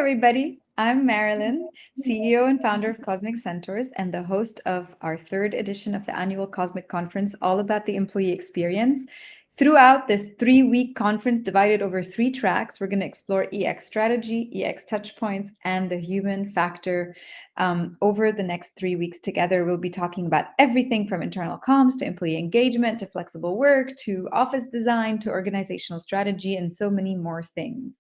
everybody. I'm Marilyn, CEO and founder of Cosmic Centaurs, and the host of our third edition of the annual Cosmic Conference, all about the employee experience. Throughout this 3-week conference, divided over 3 tracks, we're going to explore EX strategy, EX touchpoints, and the human factor. Over the next 3 weeks together, we'll be talking about everything from internal comms to employee engagement to flexible work to office design to organizational strategy and so many more things.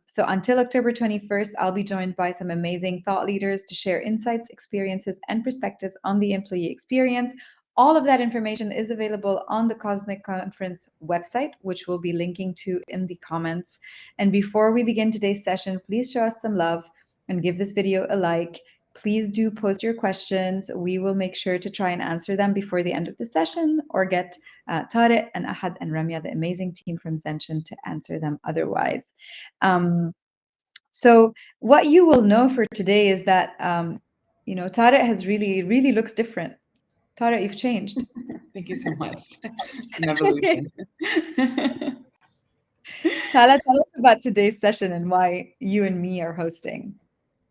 So until October 21st, I'll be joined by some amazing thought leaders to share insights, experiences, and perspectives on the employee experience. All of that information is available on the Cosmic Conference website, which we'll be linking to in the comments. And before we begin today's session, please show us some love and give this video a like. Please do post your questions. We will make sure to try and answer them before the end of the session or get Tariq and Ahad and Ramia, the amazing team from Zension, to answer them otherwise. So what you will know for today is that, Tariq has really looks different. Tariq, you've changed. Thank you so much. It's an evolution. Tala, tell us about today's session and why you and me are hosting.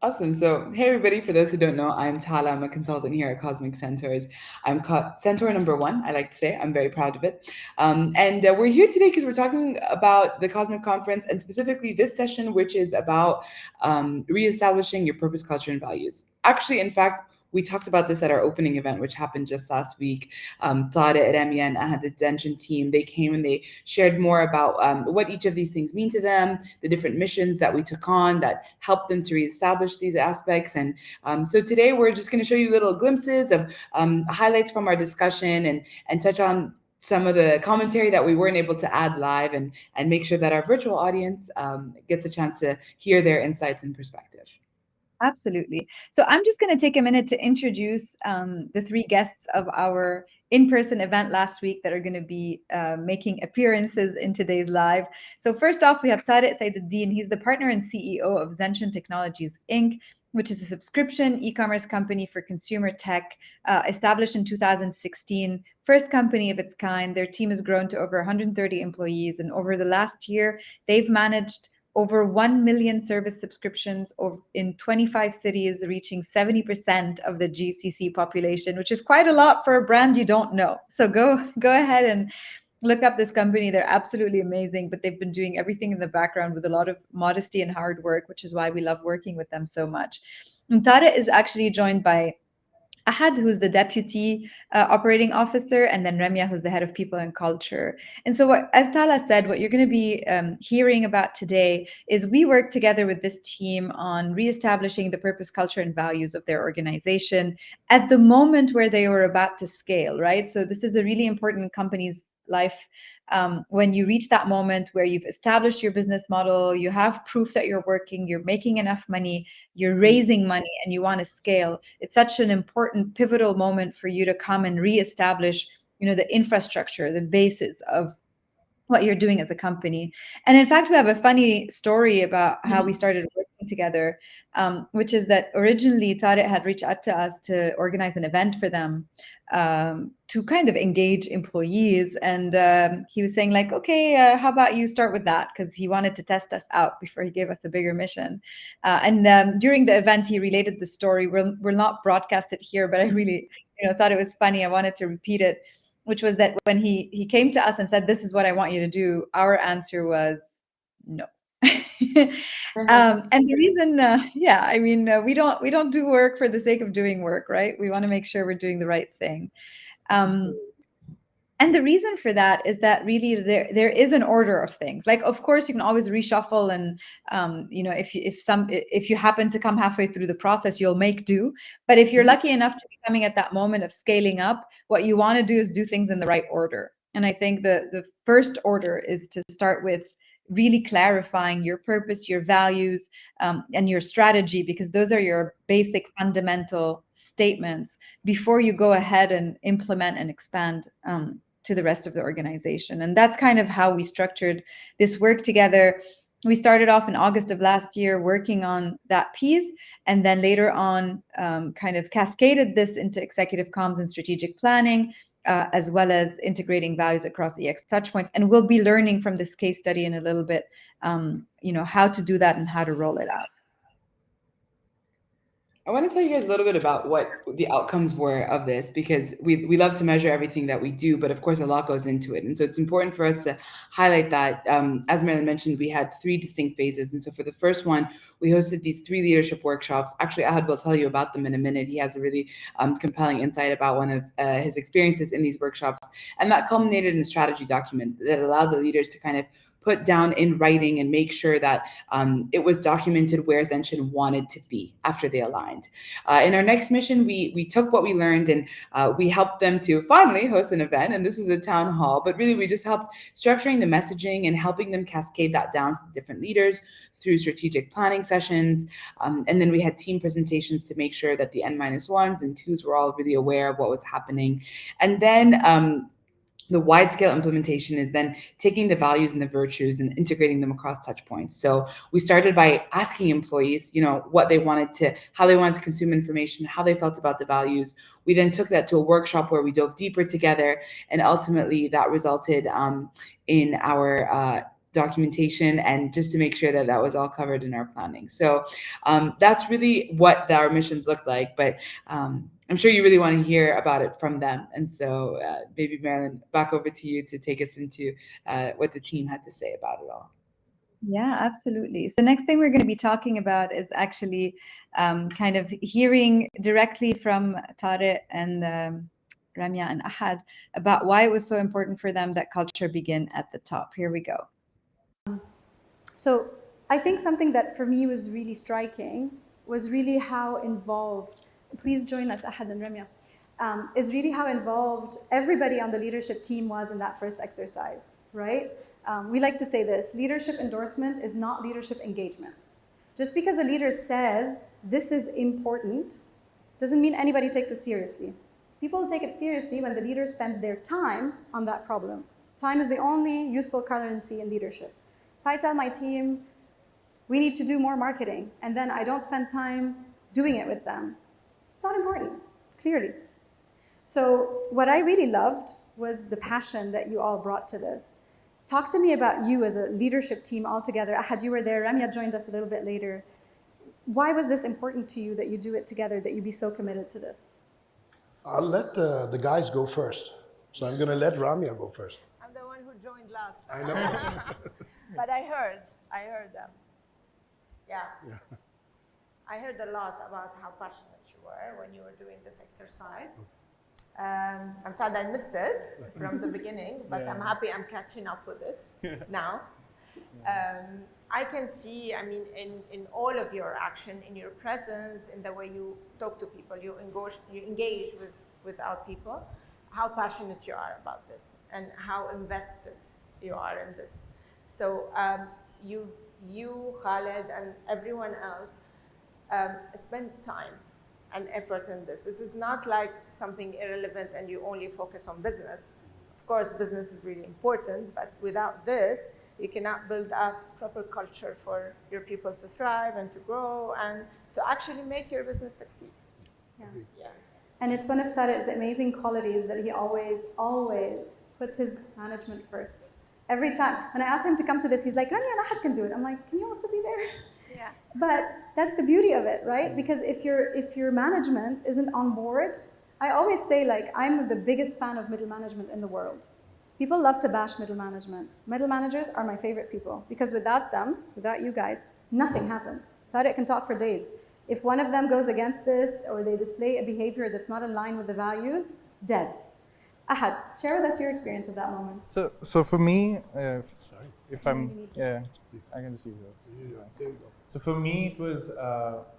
Awesome. So, hey, everybody. For those who don't know, I'm Tala. I'm a consultant here at Cosmic Centaurs. I'm Centaur number 1, I like to say. I'm very proud of it. And we're here today because we're talking about the Cosmic Conference and specifically this session, which is about reestablishing your purpose, culture, and values. Actually, in fact, we talked about this at our opening event, which happened just last week. Tariq, Ramia, and Ahad, the Zension team, they came and they shared more about what each of these things mean to them, the different missions that we took on that helped them to reestablish these aspects. And so today we're just going to show you little glimpses of highlights from our discussion and touch on some of the commentary that we weren't able to add live and make sure that our virtual audience gets a chance to hear their insights and perspective. Absolutely. So I'm just going to take a minute to introduce the 3 guests of our in-person event last week that are going to be making appearances in today's live. So first off, we have Tariq Saiduddine. He's the partner and CEO of Zension Technologies Inc., which is a subscription e-commerce company for consumer tech, established in 2016, first company of its kind. Their team has grown to over 130 employees, and over the last year, they've managed over 1 million service subscriptions in 25 cities, reaching 70% of the GCC population, which is quite a lot for a brand you don't know. So go ahead and look up this company. They're absolutely amazing, but they've been doing everything in the background with a lot of modesty and hard work, which is why we love working with them so much. And Tariq is actually joined by Ahad, who's the deputy operating officer, and then Ramia, who's the head of people and culture. And so, as Tala said, what you're going to be hearing about today is we work together with this team on reestablishing the purpose, culture, and values of their organization at the moment where they were about to scale, right? So this is a really important company's life when you reach that moment where you've established your business model, you have proof that you're working, you're making enough money, you're raising money, and you want to scale. It's such an important pivotal moment for you to come and reestablish, the infrastructure, the basis of what you're doing as a company. And in fact, we have a funny story about how we started working together, which is that originally Tariq had reached out to us to organize an event for them to kind of engage employees. And he was saying like, okay, how about you start with that? Because he wanted to test us out before he gave us a bigger mission. And during the event, he related the story. We'll not broadcast it here, but I really thought it was funny. I wanted to repeat it, which was that when he came to us and said, this is what I want you to do, our answer was no. And the reason, we don't do work for the sake of doing work, right? We want to make sure we're doing the right thing. And the reason for that is that really there is an order of things. Like, of course, you can always reshuffle, and if you happen to come halfway through the process, you'll make do. But if you're lucky enough to be coming at that moment of scaling up, what you want to do is do things in the right order. And I think the first order is to start with really clarifying your purpose, your values, and your strategy, because those are your basic fundamental statements before you go ahead and implement and expand to the rest of the organization. And that's kind of how we structured this work together. We started off in August of last year working on that piece, and then later on kind of cascaded this into executive comms and strategic planning. as well as integrating values across EX touchpoints. And we'll be learning from this case study in a little bit, how to do that and how to roll it out. I want to tell you guys a little bit about what the outcomes were of this, because we love to measure everything that we do, but of course a lot goes into it. And so it's important for us to highlight that, as Marilyn mentioned, we had 3 distinct phases. And so for the first one, we hosted these 3 leadership workshops. Actually, Ahad will tell you about them in a minute. He has a really compelling insight about one of his experiences in these workshops. And that culminated in a strategy document that allowed the leaders to kind of put down in writing and make sure that it was documented where Zension wanted to be after they aligned. In our next mission, we took what we learned and we helped them to finally host an event. And this is a town hall, but really we just helped structuring the messaging and helping them cascade that down to the different leaders through strategic planning sessions. And then we had team presentations to make sure that the N-1s and 2s were all really aware of what was happening. And then the wide scale implementation is then taking the values and the virtues and integrating them across touch points. So we started by asking employees, what they wanted how they wanted to consume information, how they felt about the values. We then took that to a workshop where we dove deeper together, and ultimately that resulted in our documentation, and just to make sure that that was all covered in our planning. So that's really what our missions look like. But I'm sure you really want to hear about it from them. And so maybe Marilyn, back over to you to take us into what the team had to say about it all. Yeah, absolutely. So next thing we're going to be talking about is actually kind of hearing directly from Tariq and Ramia and Ahad about why it was so important for them that culture begin at the top. Here we go. So I think something that for me was really striking was really how involved, please join us, Ahad and Ramia, is really how involved everybody on the leadership team was in that first exercise, right? We like to say this: leadership endorsement is not leadership engagement. Just because a leader says this is important doesn't mean anybody takes it seriously. People take it seriously when the leader spends their time on that problem. Time is the only useful currency in leadership. If I tell my team, we need to do more marketing, and then I don't spend time doing it with them, it's not important, clearly. So what I really loved was the passion that you all brought to this. Talk to me about you as a leadership team all together. Ahad, you were there. Ramia joined us a little bit later. Why was this important to you that you do it together, that you be so committed to this? I'll let the guys go first. So I'm going to let Ramia go first. I'm the one who joined last. I know. But I heard them. Yeah. I heard a lot about how passionate you were when you were doing this exercise. I'm sad I missed it from the beginning, but I'm happy I'm catching up with it now. I can see, in all of your action, in your presence, in the way you talk to people, you engage with our people, how passionate you are about this and how invested you are in this. So you, Khaled, and everyone else spend time and effort in this. This is not like something irrelevant and you only focus on business. Of course, business is really important, but without this, you cannot build a proper culture for your people to thrive and to grow and to actually make your business succeed. Yeah. And it's one of Tariq's amazing qualities that he always puts his management first. Every time, when I asked him to come to this, he's like, Ramia and Ahad can do it. I'm like, can you also be there? Yeah. But that's the beauty of it, right? Because if your management isn't on board, I always say, like, I'm the biggest fan of middle management in the world. People love to bash middle management. Middle managers are my favorite people because without them, without you guys, nothing happens. Tariq can talk for days. If one of them goes against this or they display a behavior that's not in line with the values, dead. Ahad, share with us your experience of that moment. So for me, if I'm, I can just use those. There you go. So for me, it was,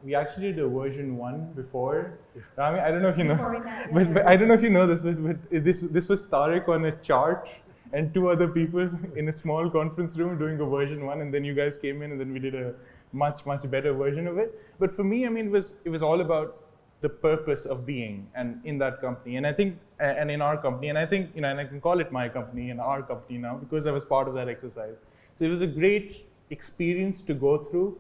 we actually did a version 1 before. Rami, I don't know if you know, but I don't know if you know this, but this was Tariq on a chart and 2 other people in a small conference room doing a version 1, and then you guys came in and then we did a much better version of it. But for me, it was all about the purpose of being and in that company, and I think, and in our company, and I think, and I can call it my company and our company now because I was part of that exercise. So it was a great experience to go through.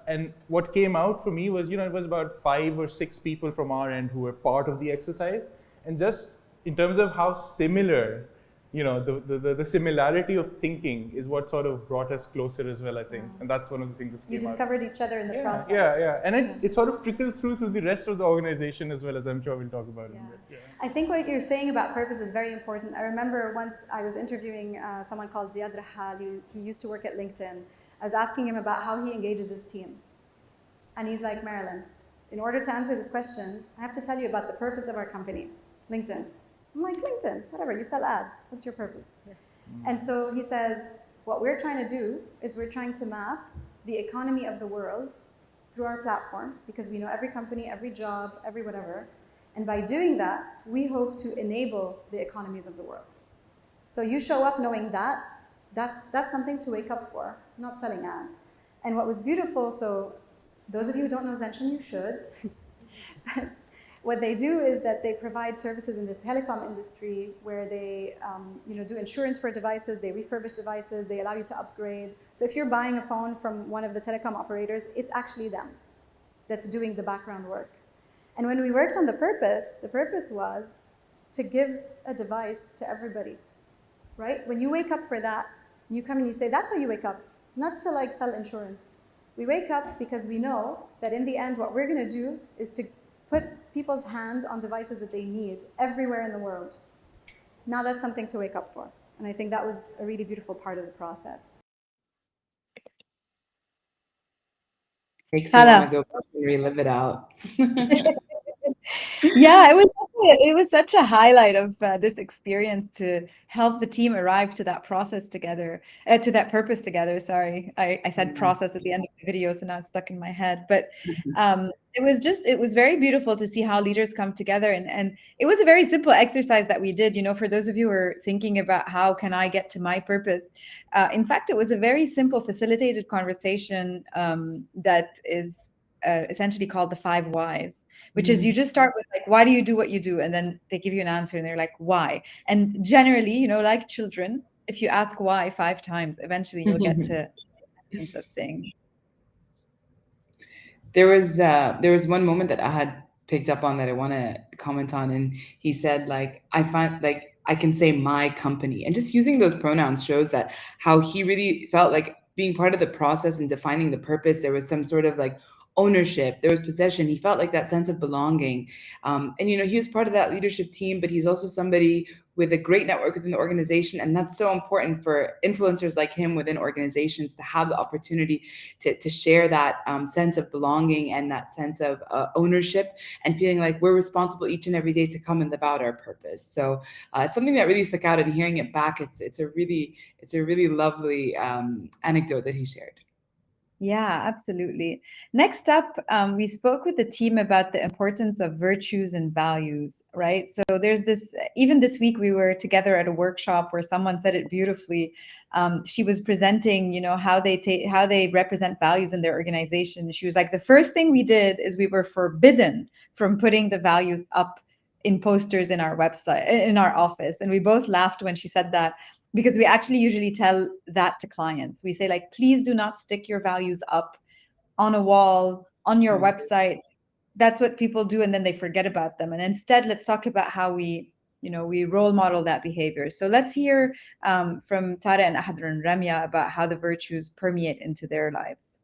And what came out for me was, it was about 5 or 6 people from our end who were part of the exercise, and just in terms of how similar, the similarity of thinking is what sort of brought us closer as well, I think. And that's one of the things that You came out. discovered each other in the process. Yeah. And it sort of trickled through the rest of the organization as well, as I'm sure we'll talk about in a bit. Yeah. I think what you're saying about purpose is very important. I remember once I was interviewing someone called Ziad Rahal. He used to work at LinkedIn. I was asking him about how he engages his team. And he's like, Marilyn, in order to answer this question, I have to tell you about the purpose of our company, LinkedIn. I'm like, LinkedIn, whatever, you sell ads. What's your purpose? And so he says, what we're trying to do is we're trying to map the economy of the world through our platform, because we know every company, every job, every whatever. And by doing that, we hope to enable the economies of the world. So you show up knowing that, that's something to wake up for, not selling ads. And what was beautiful, so those of you who don't know Zension, you should. What they do is that they provide services in the telecom industry where they do insurance for devices, they refurbish devices, they allow you to upgrade. So if you're buying a phone from one of the telecom operators, it's actually them that's doing the background work. And when we worked on the purpose was to give a device to everybody, right? When you wake up for that, you come and you say, that's how you wake up, not to like sell insurance. We wake up because we know that in the end, what we're gonna do is to put people's hands on devices that they need everywhere in the world. Now that's something to wake up for. And I think that was a really beautiful part of the process. Makes me want to go back and relive it out. Yeah, it was such a highlight of this experience to help the team arrive to that process together, to that purpose together. Sorry, I said process at the end of the video, so now it's stuck in my head. But it was very beautiful to see how leaders come together, and it was a very simple exercise that we did. For those of you who are thinking about how can I get to my purpose, in fact, it was a very simple facilitated conversation that is essentially called the 5 whys. Which is you just start with like, why do you do what you do? And then they give you an answer and they're like, why? And generally, like children, if you ask why 5 times, eventually you'll get to the essence of things. There was one moment that I had picked up on that I want to comment on, and he said, like, I find like I can say my company, and just using those pronouns shows that how he really felt like being part of the process and defining the purpose. There was some sort of like ownership, there was possession. He felt like that sense of belonging, and he was part of that leadership team, but he's also somebody with a great network within the organization, and that's so important for influencers like him within organizations to have the opportunity to share that sense of belonging and that sense of ownership, and feeling like we're responsible each and every day to come and live out our purpose. So something that really stuck out, and hearing it back, it's a really lovely anecdote that he shared. Yeah, absolutely. Next up, we spoke with the team about the importance of virtues and values, right? So there's this, even this week, we were together at a workshop where someone said it beautifully. She was presenting, how they represent values in their organization. She was like, the first thing we did is we were forbidden from putting the values up in posters in our website, in our office. And we both laughed when she said that, because we actually usually tell that to clients. We say, like, please do not stick your values up on a wall, on your website. That's what people do, and then they forget about them. And instead, let's talk about how we role model that behavior. So let's hear from Tara and Ahad and Ramia about how the virtues permeate into their lives.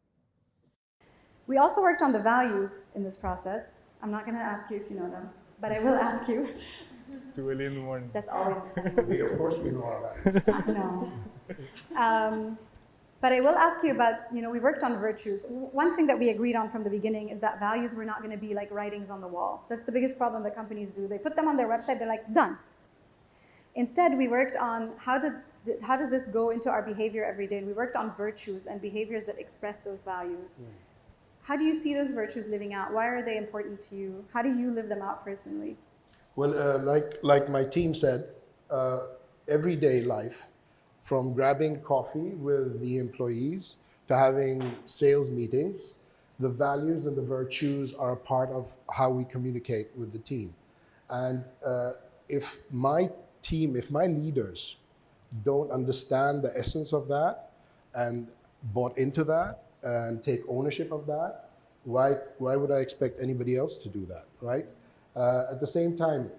We also worked on the values in this process. I'm not going to ask you if you know them, but I will ask you. It's too early in the morning. That's always. Of course we know all that. No. But I will ask you about, we worked on virtues. One thing that we agreed on from the beginning is that values were not going to be like writings on the wall. That's the biggest problem that companies do. They put them on their website, they're like, done. Instead, we worked on how does this go into our behavior every day? And we worked on virtues and behaviors that express those values. How do you see those virtues living out? Why are they important to you? How do you live them out personally? Well, like my team said, everyday life, from grabbing coffee with the employees to having sales meetings, the values and the virtues are a part of how we communicate with the team. And if my leaders don't understand the essence of that and bought into that and take ownership of that, why would I expect anybody else to do that, right? At the same time,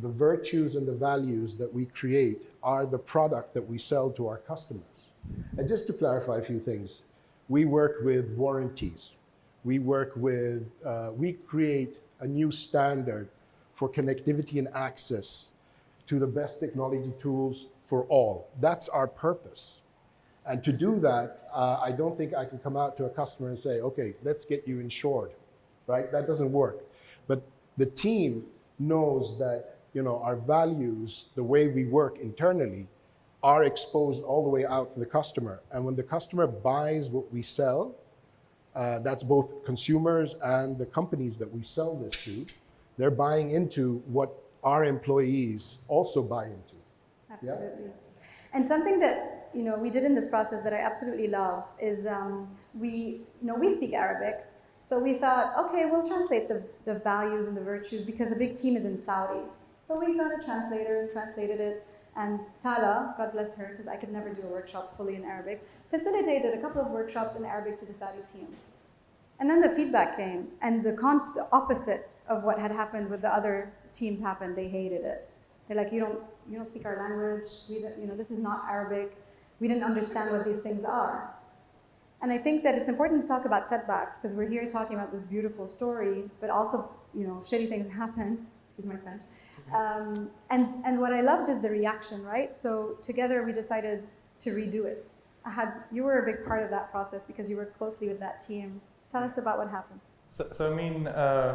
the virtues and the values that we create are the product that we sell to our customers. And just to clarify a few things, we work with warranties. We create a new standard for connectivity and access to the best technology tools for all. That's our purpose. And to do that, I don't think I can come out to a customer and say, okay, let's get you insured, right? That doesn't work. But the team knows that our values, the way we work internally, are exposed all the way out to the customer. And when the customer buys what we sell, that's both consumers and the companies that we sell this to, they're buying into what our employees also buy into. Absolutely. Yeah? And something that we did in this process that I absolutely love is we speak Arabic. So we thought, okay, we'll translate the values and the virtues because a big team is in Saudi. So we got a translator and translated it. And Tala, God bless her, because I could never do a workshop fully in Arabic, facilitated a couple of workshops in Arabic to the Saudi team. And then the feedback came, and the opposite of what had happened with the other teams happened. They hated it. They're like, you don't speak our language. This is not Arabic. We didn't understand what these things are. And I think that it's important to talk about setbacks because we're here talking about this beautiful story, but also, shitty things happen. Excuse my French. And what I loved is the reaction, right? So together we decided to redo it. You were a big part of that process because you worked closely with that team. Tell us about what happened. So I mean,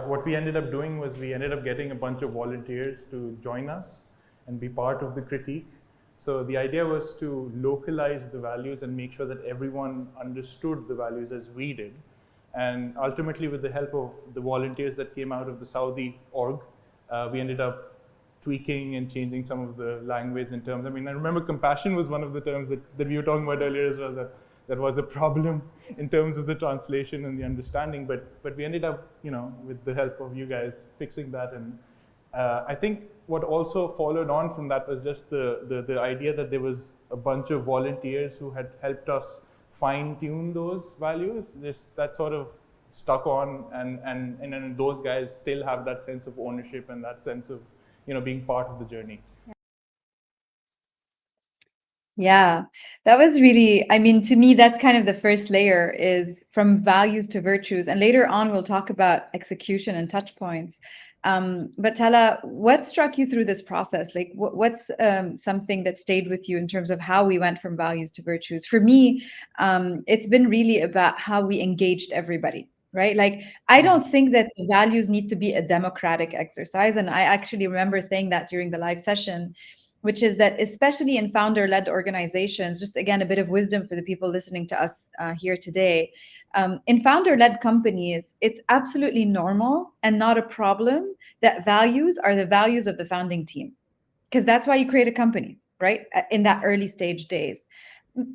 what we ended up doing was we ended up getting a bunch of volunteers to join us and be part of the critique. So the idea was to localize the values and make sure that everyone understood the values as we did. And ultimately, with the help of the volunteers that came out of the Saudi org, we ended up tweaking and changing some of the language in terms. I mean, I remember compassion was one of the terms that we were talking about earlier as well, that was a problem in terms of the translation and the understanding. But we ended up, with the help of you guys, fixing that. And I think what also followed on from that was just the idea that there was a bunch of volunteers who had helped us fine-tune those values. That sort of stuck on, and those guys still have that sense of ownership and that sense of being part of the journey. Yeah, that was really, to me, that's kind of the first layer is from values to virtues. And later on, we'll talk about execution and touch points. But Tala, what struck you through this process? Like, what's something that stayed with you in terms of how we went from values to virtues? For me, it's been really about how we engaged everybody. Right? Like, I don't think that the values need to be a democratic exercise. And I actually remember saying that during the live session, which is that especially in founder-led organizations, just again, a bit of wisdom for the people listening to us here today. In founder-led companies, it's absolutely normal and not a problem that values are the values of the founding team, because that's why you create a company, right? In that early stage days.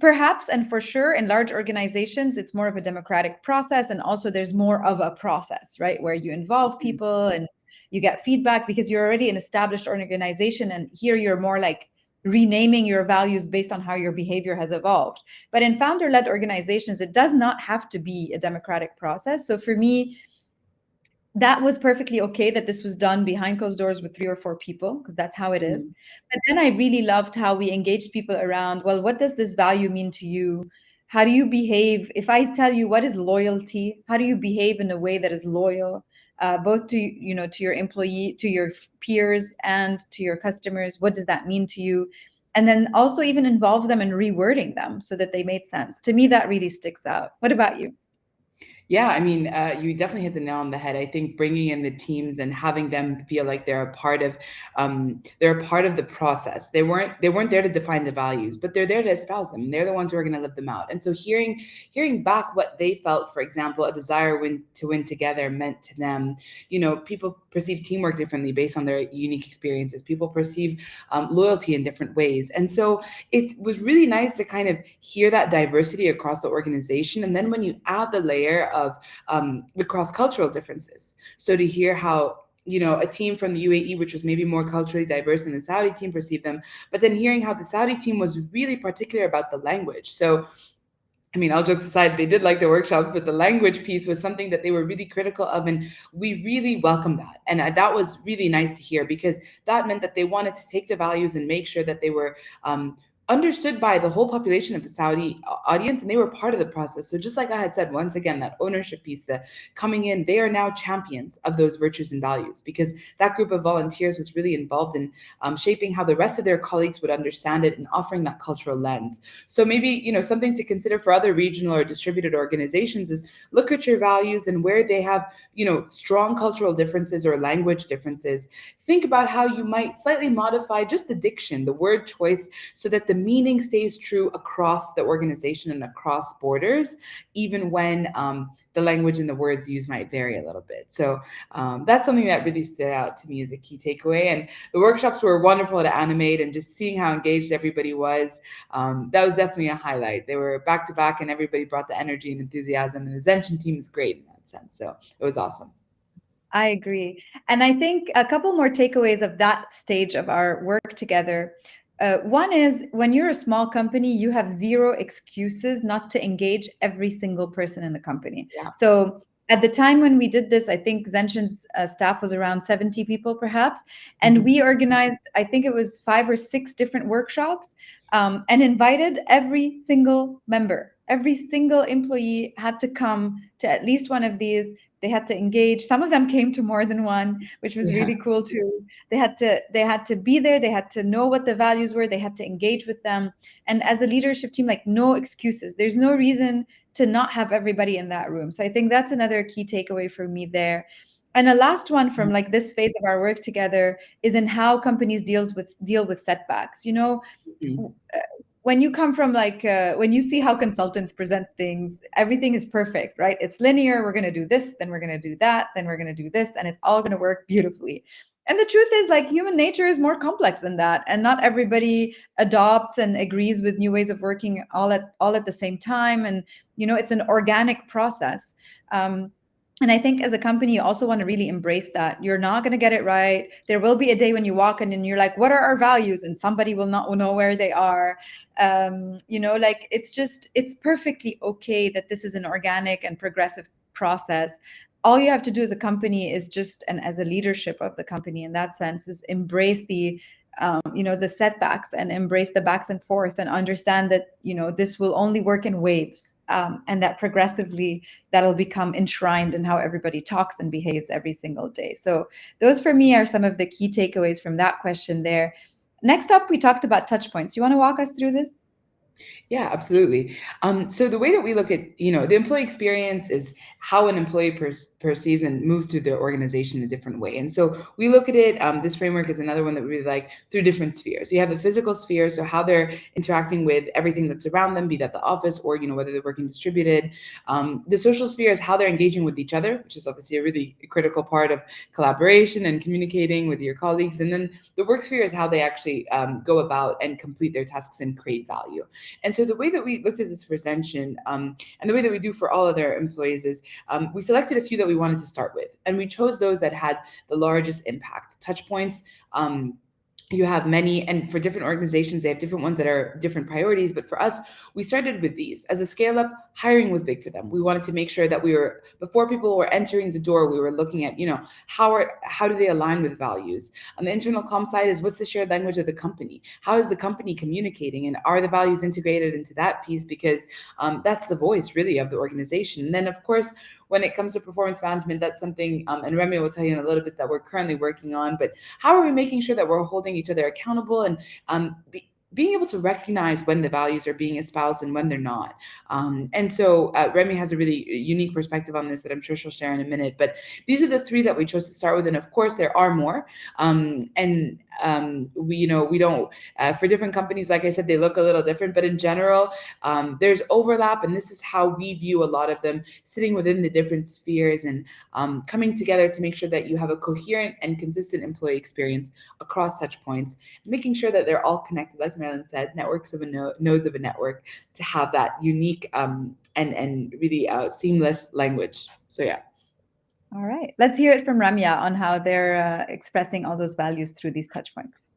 Perhaps, and for sure, in large organizations, it's more of a democratic process. And also there's more of a process, right? Where you involve people and you get feedback because you're already an established organization. And here you're more like renaming your values based on how your behavior has evolved. But in founder-led organizations, it does not have to be a democratic process. So for me, that was perfectly okay that this was done behind closed doors with 3 or 4 people, because that's how it is. But then I really loved how we engaged people around, well, what does this value mean to you? How do you behave? If I tell you what is loyalty, how do you behave in a way that is loyal, both to, to your employee, to your peers, and to your customers? What does that mean to you? And then also even involve them in rewording them so that they made sense. To me, that really sticks out. What about you? Yeah, I mean, you definitely hit the nail on the head. I think bringing in the teams and having them feel like they're a part of the process. They weren't there to define the values, but they're there to espouse them. They're the ones who are going to live them out. And so hearing back what they felt, for example, a desire to win together meant to them. People perceive teamwork differently based on their unique experiences. People perceive loyalty in different ways, and so it was really nice to kind of hear that diversity across the organization. And then when you add the layer of the cross-cultural differences. So to hear how, a team from the UAE, which was maybe more culturally diverse than the Saudi team, perceived them, but then hearing how the Saudi team was really particular about the language. So I mean, all jokes aside, they did like the workshops, but the language piece was something that they were really critical of, and we really welcomed that. And that was really nice to hear, because that meant that they wanted to take the values and make sure that they were understood by the whole population of the Saudi audience, and they were part of the process. So just like I had said, once again, that ownership piece, the coming in, they are now champions of those virtues and values, because that group of volunteers was really involved in shaping how the rest of their colleagues would understand it and offering that cultural lens. So maybe, something to consider for other regional or distributed organizations is look at your values and where they have, strong cultural differences or language differences. Think about how you might slightly modify just the diction, the word choice, so that the meaning stays true across the organization and across borders, even when the language and the words used might vary a little bit. So that's something that really stood out to me as a key takeaway. And the workshops were wonderful to animate, and just seeing how engaged everybody was, that was definitely a highlight. They were back to back, and everybody brought the energy and enthusiasm, and the Zension team is great in that sense. So it was awesome. I agree. And I think a couple more takeaways of that stage of our work together. One is, when you're a small company, you have zero excuses not to engage every single person in the company. Yeah. So at the time when we did this, I think Zension's staff was around 70 people perhaps. And we organized, I think it was 5 or 6 different workshops, and invited every single member. Every single employee had to come to at least one of these. They had to engage. Some of them came to more than one, which was really cool too. They had to be there. They had to know what the values were. They had to engage with them. And as a leadership team, like, no excuses. There's no reason to not have everybody in that room. So I think that's another key takeaway for me there. And a last one from like this phase of our work together is in how companies deal with setbacks. When you come from when you see how consultants present things, everything is perfect, right? It's linear. We're going to do this, then we're going to do that, then we're going to do this, and it's all going to work beautifully. And the truth is, like, human nature is more complex than that, and not everybody adopts and agrees with new ways of working all at the same time. And it's an organic process. And I think as a company, you also want to really embrace that. You're not going to get it right. There will be a day when you walk in and you're like, what are our values? And somebody will not know where they are. It's perfectly okay that this is an organic and progressive process. All you have to do as a company is and as a leadership of the company in that sense, is embrace the setbacks, and embrace the backs and forth, and understand that this will only work in waves, and that progressively that'll become enshrined in how everybody talks and behaves every single day. So those for me are some of the key takeaways from that question there. Next up, we talked about touch points. You want to walk us through this? Yeah, absolutely. So the way that we look at, the employee experience is how an employee perceives and moves through their organization in a different way. And so we look at it, this framework is another one that we really like, through different spheres. You have the physical sphere, so how they're interacting with everything that's around them, be that the office or, whether they're working distributed. The social sphere is how they're engaging with each other, which is obviously a really critical part of collaboration and communicating with your colleagues. And then the work sphere is how they actually go about and complete their tasks and create value. And so the way that we looked at this for Zension, and the way that we do for all other employees, is we selected a few that we wanted to start with, and we chose those that had the largest impact. Touchpoints, you have many, and for different organizations, they have different ones that are different priorities. But for us, we started with these. As a scale up, hiring was big for them. We wanted to make sure that before people were entering the door, we were looking at, how do they align with values? On the internal comm side is, what's the shared language of the company? How is the company communicating? And are the values integrated into that piece? Because that's the voice really of the organization. And then of course, when it comes to performance management, that's something, and Ramia will tell you in a little bit, that we're currently working on. But how are we making sure that we're holding each other accountable, and being able to recognize when the values are being espoused and when they're not? And so Remy has a really unique perspective on this that I'm sure she'll share in a minute. But these are the 3 that we chose to start with. And of course, there are more. We don't, for different companies, like I said, they look a little different. But in general, there's overlap. And this is how we view a lot of them, sitting within the different spheres and coming together to make sure that you have a coherent and consistent employee experience across touch points, making sure that they're all connected, like Marilyn said, networks of nodes of a network, to have that unique and really seamless language. So yeah. All right. Let's hear it from Ramia on how they're expressing all those values through these touch points.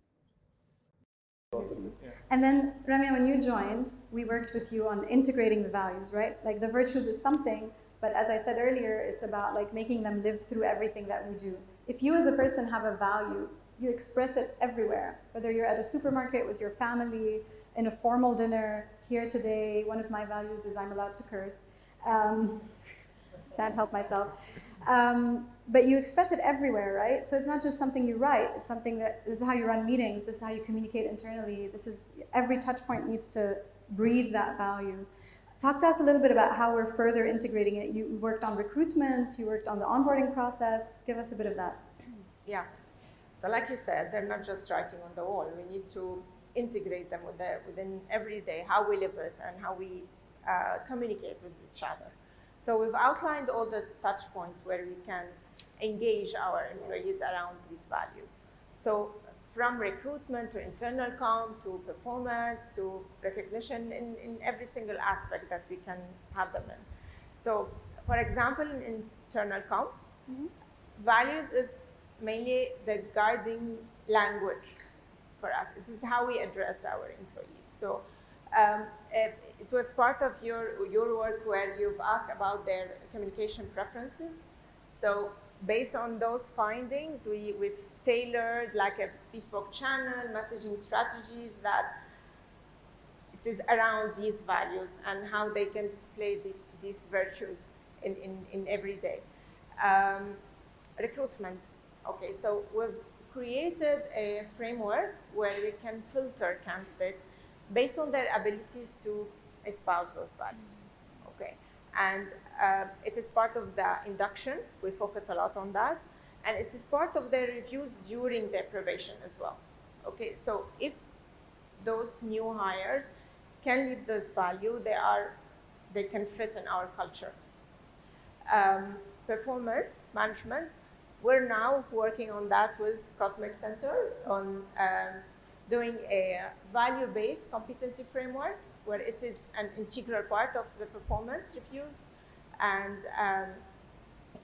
Absolutely. And then, Ramia, when you joined, we worked with you on integrating the values, right? Like the virtues is something, but as I said earlier, it's about like making them live through everything that we do. If you as a person have a value, you express it everywhere, whether you're at a supermarket with your family, in a formal dinner. Here today, one of my values is I'm allowed to curse. Um, can't help myself. But you express it everywhere, right? So it's not just something you write. It's something that this is how you run meetings. This is how you communicate internally. This is every touch point needs to breathe that value. Talk to us a little bit about how we're further integrating it. You worked on recruitment. You worked on the onboarding process. Give us a bit of that. Yeah. So like you said, they're not just writing on the wall. We need to integrate them within every day, how we live it and how we communicate with each other. So we've outlined all the touch points where we can engage our employees around these values. So from recruitment to internal comp to performance to recognition in every single aspect that we can have them in. So for example, in internal comp, values is mainly the guiding language for us. It is how we address our employees. So it was part of your work where you've asked about their communication preferences. So based on those findings, we've tailored like a bespoke channel, messaging strategies that it is around these values and how they can display these virtues in every day. Recruitment. Okay, so we've created a framework where we can filter candidates based on their abilities to espouse those values. Okay, and it is part of the induction. We focus a lot on that, and it is part of their reviews during their probation as well. Okay, so if those new hires can live this value, they can fit in our culture. Performance management. We're now working on that with Cosmic Centers on doing a value-based competency framework where it is an integral part of the performance reviews, and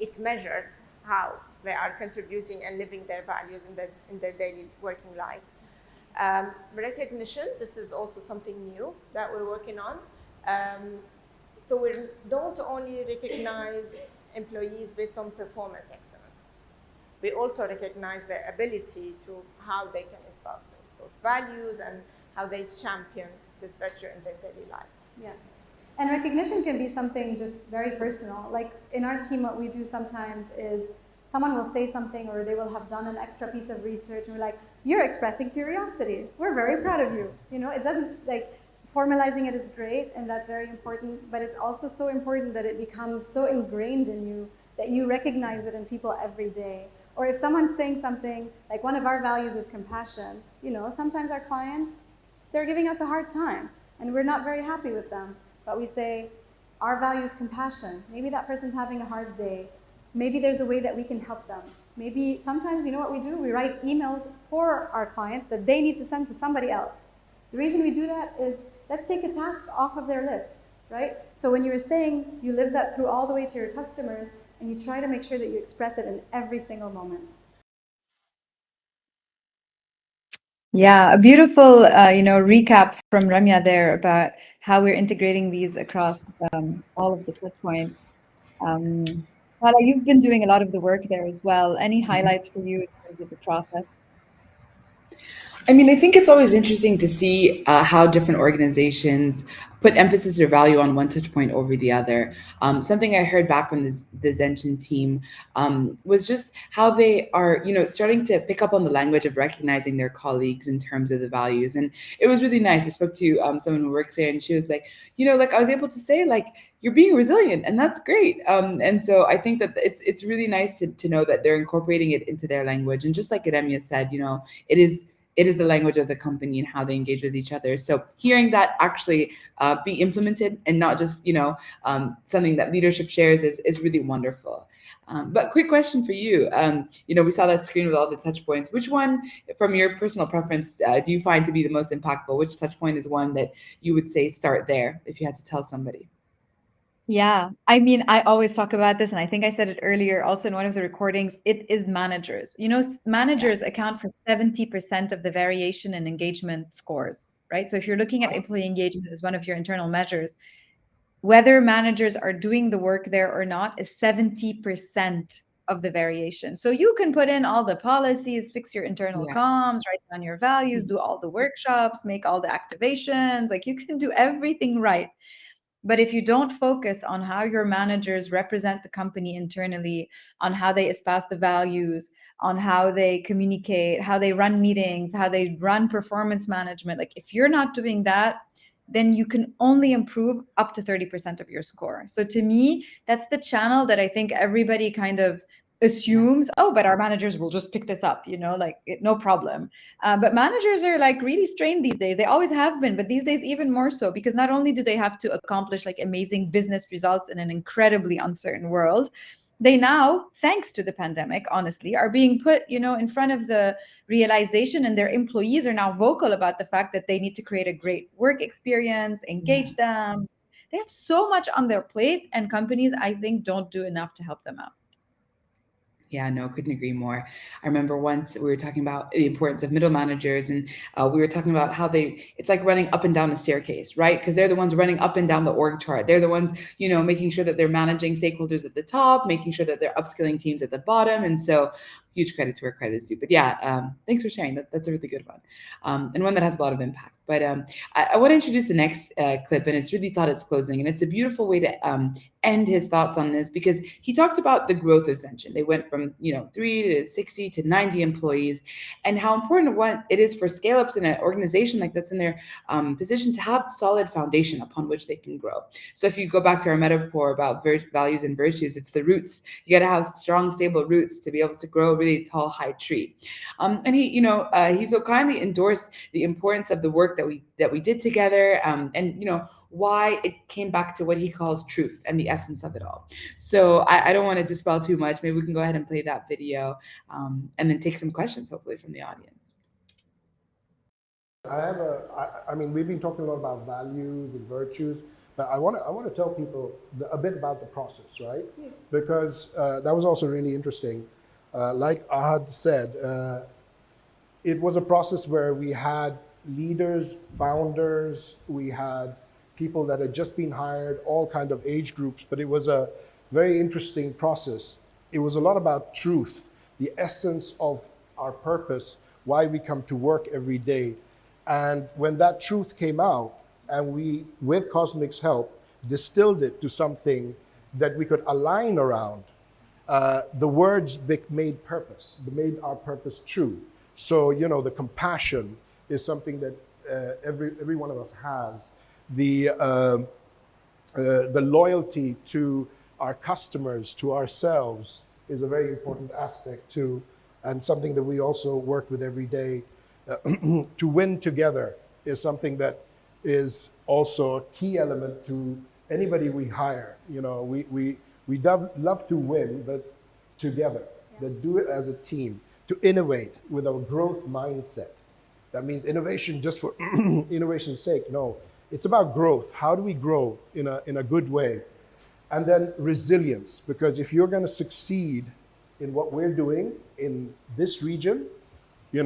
it measures how they are contributing and living their values in their daily working life. Recognition, this is also something new that we're working on. So we don't only recognize employees based on performance excellence. We also recognize their ability to how they can espouse those values and how they champion this virtue in their daily lives. Yeah. And recognition can be something just very personal. Like in our team, what we do sometimes is someone will say something or they will have done an extra piece of research and we're like, you're expressing curiosity. We're very proud of you. You know, it doesn't like, formalizing it is great and that's very important, but it's also so important that it becomes so ingrained in you that you recognize it in people every day. Or if someone's saying something, like one of our values is compassion, you know, sometimes our clients, they're giving us a hard time and we're not very happy with them. But we say, our value is compassion. Maybe that person's having a hard day. Maybe there's a way that we can help them. Maybe sometimes, you know what we do? We write emails for our clients that they need to send to somebody else. The reason we do that is, let's take a task off of their list, right? So when you were saying you live that through all the way to your customers, and you try to make sure that you express it in every single moment. Yeah, a beautiful, recap from Ramia there about how we're integrating these across all of the touch points. Hala, you've been doing a lot of the work there as well. Any highlights for you in terms of the process? I mean, I think it's always interesting to see how different organizations put emphasis or value on one touch point over the other. Something I heard back from the Zension team was just how they are, starting to pick up on the language of recognizing their colleagues in terms of the values. And it was really nice. I spoke to someone who works there, and she was like, I was able to say, like, you're being resilient, and that's great. And so I think that it's really nice to know that they're incorporating it into their language. And just like Ramia said, it is the language of the company and how they engage with each other. So hearing that actually be implemented and not just something that leadership shares is really wonderful. But quick question for you. We saw that screen with all the touch points. Which one, from your personal preference, do you find to be the most impactful? Which touch point is one that you would say start there if you had to tell somebody? Yeah. I mean, I always talk about this, and I think I said it earlier also in one of the recordings. It is managers. You know, Yeah. managers account for 70% of the variation in engagement scores, right? So if you're looking at employee engagement as one of your internal measures, whether managers are doing the work there or not is 70% of the variation. So you can put in all the policies, fix your internal Yeah. comms, write down your values, do all the workshops, make all the activations, like you can do everything right. But if you don't focus on how your managers represent the company internally, on how they espouse the values, on how they communicate, how they run meetings, how they run performance management, like if you're not doing that, then you can only improve up to 30% of your score. So to me, that's the channel that I think everybody kind of Yeah. assumes, oh, but our managers will just pick this up, like no problem. But managers are like really strained these days. They always have been, but these days even more so, because not only do they have to accomplish like amazing business results in an incredibly uncertain world, they now, thanks to the pandemic, honestly, are being put, in front of the realization, and their employees are now vocal about the fact that they need to create a great work experience, Yeah. engage them. They have so much on their plate, and companies, I think, don't do enough to help them out. Yeah, no, couldn't agree more. I remember once we were talking about the importance of middle managers, and we were talking about how it's like running up and down a staircase, right? Because they're the ones running up and down the org chart. They're the ones, making sure that they're managing stakeholders at the top, making sure that they're upskilling teams at the bottom. And so, huge credit to where credit is due. But yeah, thanks for sharing. That's a really good one, and one that has a lot of impact. But I want to introduce the next clip, and it's really thought it's closing, and it's a beautiful way to end his thoughts on this, because he talked about the growth of Zension. They went from 3 to 60 to 90 employees, and how important it is for scale ups in an organization like that's in their position to have solid foundation upon which they can grow. So if you go back to our metaphor about values and virtues, it's the roots. You got to have strong, stable roots to be able to grow a really tall, high tree. And he so kindly endorsed the importance of the work that we did together, and why it came back to what he calls truth and the essence of it all. So I don't want to dispel too much. Maybe we can go ahead and play that video, and then take some questions, hopefully, from the audience. I mean, we've been talking a lot about values and virtues, but I want to tell people a bit about the process, right? Yes. Because that was also really interesting. Like Ahad said, it was a process where we had leaders, founders, we had people that had just been hired, all kind of age groups, but it was a very interesting process. It was a lot about truth, the essence of our purpose, why we come to work every day. And when that truth came out, and we, with Cosmic's help, distilled it to something that we could align around, the words made purpose, made our purpose true. So, the compassion is something that every one of us has. The loyalty to our customers, to ourselves, is a very important aspect too, and something that we also work with every day. To win together is something that is also a key element to anybody we hire. We love to win, but together, that do it as a team, to innovate with a growth mindset. That means innovation just for innovation's sake. No, it's about growth. How do we grow in a good way? And then resilience, because if you're going to succeed in what we're doing in this region, you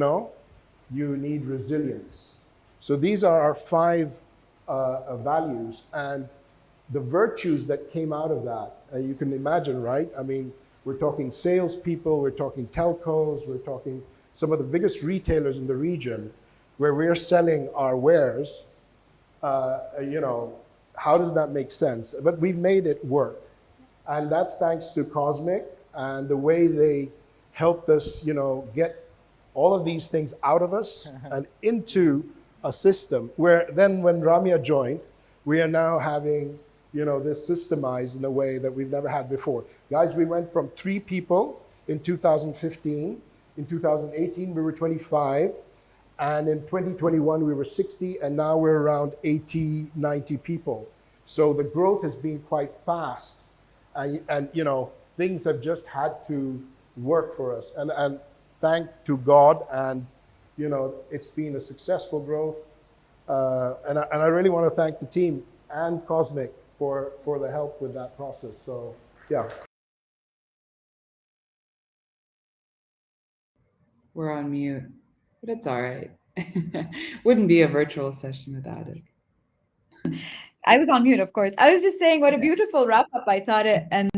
need resilience. So these are our 5 values, and the virtues that came out of that. You can imagine, right? I mean, we're talking salespeople, we're talking telcos, we're talking some of the biggest retailers in the region where we're selling our wares. How does that make sense? But we've made it work. And that's thanks to Cosmic and the way they helped us, get all of these things out of us and into a system where then when Ramia joined, we are now having, this systemized in a way that we've never had before. Guys, we went from 3 people in 2015. In 2018, we were 25. And in 2021, we were 60. And now we're around 80, 90 people. So the growth has been quite fast. And things have just had to work for us. And thank to God, and it's been a successful growth. And I really want to thank the team and Cosmic for the help with that process. So yeah. We're on mute, but it's all right. Wouldn't be a virtual session without it. I was on mute, of course. I was just saying what a beautiful wrap up by Tariq. And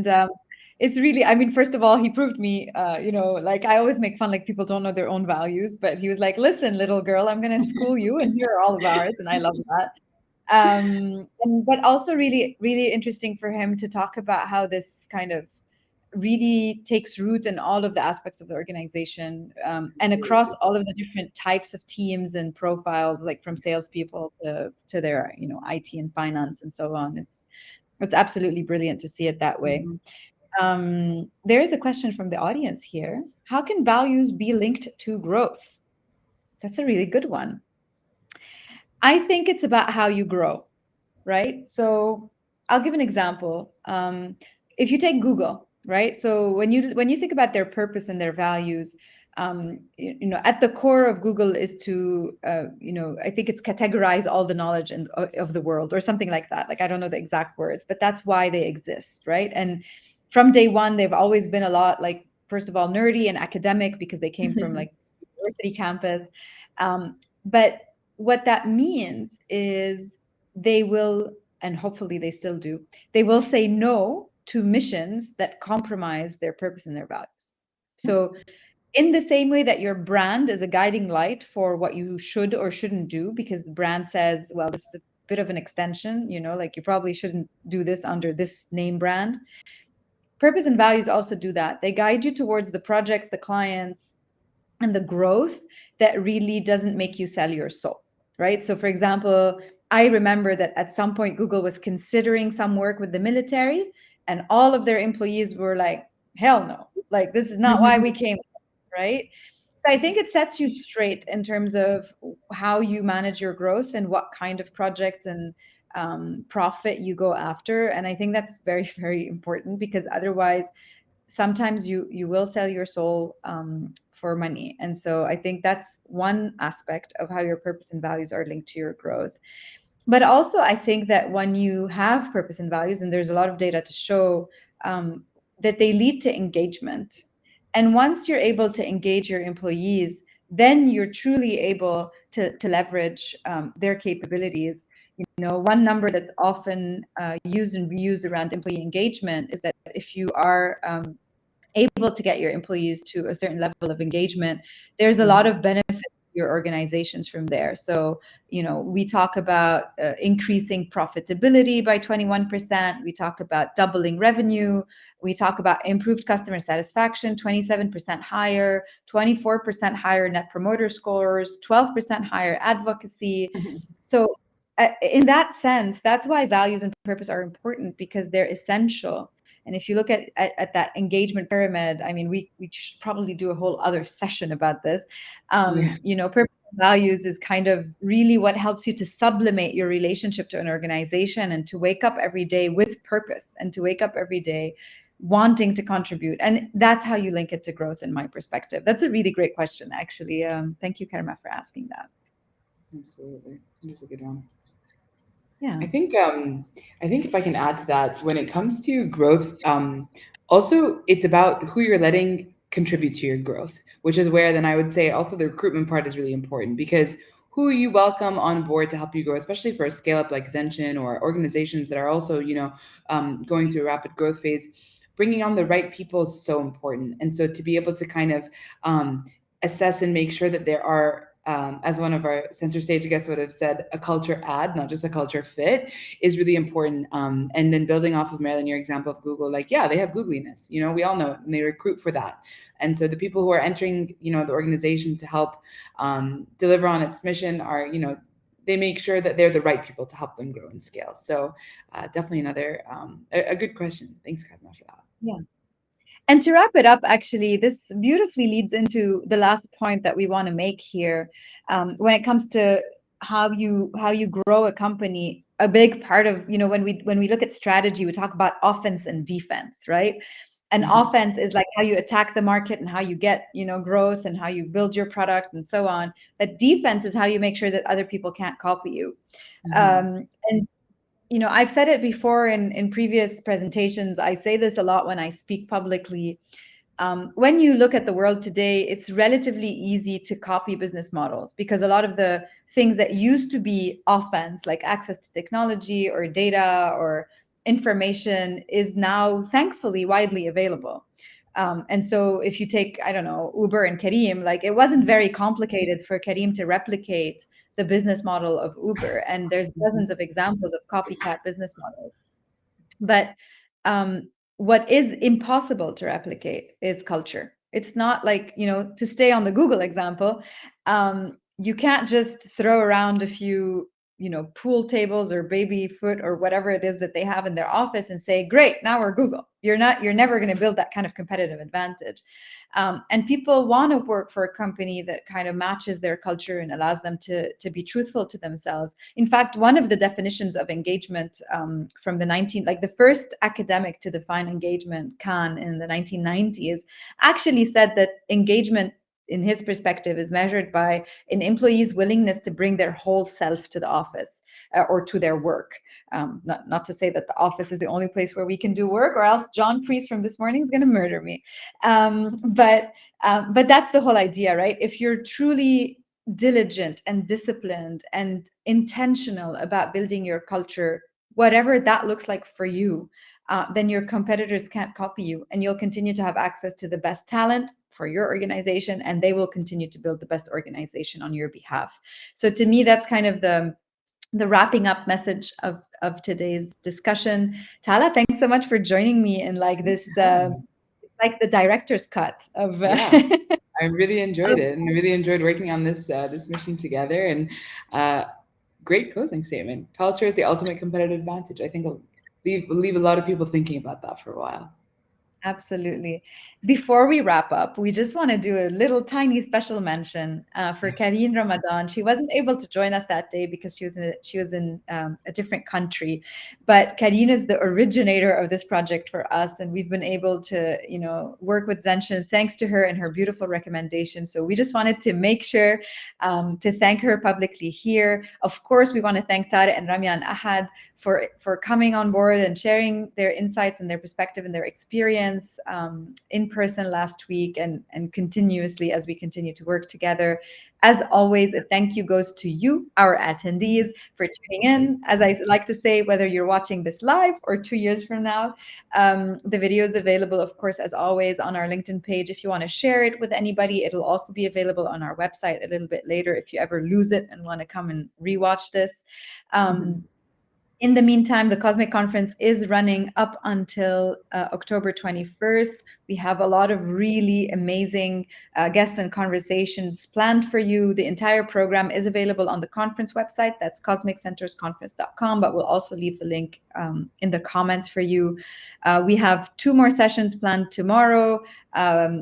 it's really, I mean, first of all, he proved me, like I always make fun, like people don't know their own values, but he was like, listen, little girl, I'm going to school you, and here are all of ours. And I love that. But also really, really interesting for him to talk about how this kind of really takes root in all of the aspects of the organization, and across all of the different types of teams and profiles, like from salespeople to their, IT and finance and so on. It's absolutely brilliant to see it that way. There is a question from the audience here. How can values be linked to growth? That's a really good one. I think it's about how you grow, right? So I'll give an example. If you take Google, right? So when you think about their purpose and their values, at the core of Google is to, I think it's categorize all the knowledge of the world or something like that. Like I don't know the exact words, but that's why they exist, right? And from day one, they've always been a lot like, first of all, nerdy and academic because they came from like university campus. But what that means is they will, and hopefully they still do, they will say no to missions that compromise their purpose and their values. So in the same way that your brand is a guiding light for what you should or shouldn't do, because the brand says, well, this is a bit of an extension, like you probably shouldn't do this under this name brand. Purpose and values also do that. They guide you towards the projects, the clients, and the growth that really doesn't make you sell your soul, right? So for example, I remember that at some point Google was considering some work with the military, and all of their employees were like, hell no, like this is not why we came, right? So I think it sets you straight in terms of how you manage your growth and what kind of projects and profit you go after. And I think that's very, very important, because otherwise sometimes you will sell your soul for money. And so I think that's one aspect of how your purpose and values are linked to your growth. But also I think that when you have purpose and values, and there's a lot of data to show that they lead to engagement. And once you're able to engage your employees, then you're truly able to leverage their capabilities. One number that's often used and reused around employee engagement is that if you are able to get your employees to a certain level of engagement, there's a lot of benefit to your organizations from there. So, we talk about increasing profitability by 21%. We talk about doubling revenue. We talk about improved customer satisfaction, 27% higher, 24% higher net promoter scores, 12% higher advocacy. So in that sense, that's why values and purpose are important, because they're essential. And if you look at that engagement pyramid, I mean, we should probably do a whole other session about this. Purpose and values is kind of really what helps you to sublimate your relationship to an organization, and to wake up every day with purpose, and to wake up every day wanting to contribute. And that's how you link it to growth, in my perspective. That's a really great question, actually. Thank you, Karima, for asking that. Absolutely. That's a good one. Yeah. I think if I can add to that, when it comes to growth, also it's about who you're letting contribute to your growth, which is where then I would say also the recruitment part is really important, because who you welcome on board to help you grow, especially for a scale up like Zension or organizations that are also, going through a rapid growth phase, bringing on the right people is so important. And so to be able to kind of assess and make sure that there are, as one of our center stage guests would have said, a culture add, not just a culture fit, is really important. And then building off of Marilyn, your example of Google, like, yeah, they have Googliness, we all know it, and they recruit for that. And so the people who are entering, the organization to help deliver on its mission are, they make sure that they're the right people to help them grow and scale. So definitely another, a good question. Thanks, Karima, for that. Yeah. And to wrap it up, actually, this beautifully leads into the last point that we want to make here. When it comes to how you grow a company, a big part of, when we look at strategy, we talk about offense and defense, right? And offense is like how you attack the market and how you get, growth, and how you build your product and so on. But defense is how you make sure that other people can't copy you. And I've said it before in previous presentations. I say this a lot when I speak publicly. When you look at the world today, it's relatively easy to copy business models because a lot of the things that used to be offense, like access to technology or data or information, is now thankfully widely available. And so if you take, I don't know, Uber and Kareem, like it wasn't very complicated for Kareem to replicate the business model of Uber. And there's dozens of examples of copycat business models. But what is impossible to replicate is culture. It's not like, to stay on the Google example, you can't just throw around a few, pool tables or baby foot or whatever it is that they have in their office and say, great, now we're Google. You're never going to build that kind of competitive advantage. And people want to work for a company that kind of matches their culture and allows them to be truthful to themselves. In fact, one of the definitions of engagement from the first academic to define engagement, Khan, in the 1990s, actually said that engagement, in his perspective, is measured by an employee's willingness to bring their whole self to the office or to their work. Not to say that the office is the only place where we can do work, or else John Priest from this morning is going to murder me. But that's the whole idea, right? If you're truly diligent and disciplined and intentional about building your culture, whatever that looks like for you, then your competitors can't copy you, and you'll continue to have access to the best talent for your organization, and they will continue to build the best organization on your behalf. So to me, that's kind of the wrapping up message of today's discussion. Tala, thanks so much for joining me in like this, like the director's cut of. Yeah, I really enjoyed it, and really enjoyed working on this mission together. And great closing statement. Culture is the ultimate competitive advantage. I think will leave a lot of people thinking about that for a while. Absolutely. Before we wrap up, we just want to do a little tiny special mention for Karine Ramadan. She wasn't able to join us that day because she was in a different country. But Karine is the originator of this project for us, and we've been able to, work with Zension thanks to her and her beautiful recommendations. So we just wanted to make sure to thank her publicly here. Of course, we want to thank Tariq and Ramia and Ahad for coming on board and sharing their insights and their perspective and their experience in person last week and continuously as we continue to work together. As always, a thank you goes to you, our attendees, for tuning in. As I like to say, whether you're watching this live or 2 years from now, the video is available, of course, as always, on our LinkedIn page. If you want to share it with anybody, it'll also be available on our website a little bit later if you ever lose it and want to come and rewatch this. In the meantime, the Cosmic Conference is running up until October 21st. We have a lot of really amazing guests and conversations planned for you. The entire program is available on the conference website. That's cosmiccentersconference.com, but we'll also leave the link in the comments for you. We have 2 more sessions planned tomorrow,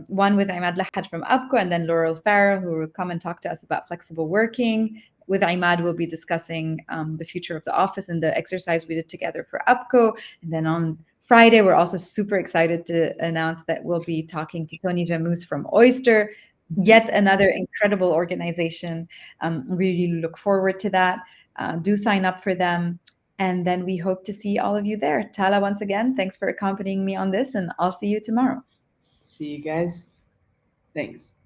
one with Imad Lahad from UPCO, and then Laurel Farrell, who will come and talk to us about flexible working. With Imad, we'll be discussing the future of the office and the exercise we did together for UPCO. And then on Friday, we're also super excited to announce that we'll be talking to Tony Jamous from Oyster, yet another incredible organization. We really look forward to that. Do sign up for them. And then we hope to see all of you there. Tala, once again, thanks for accompanying me on this, and I'll see you tomorrow. See you guys. Thanks.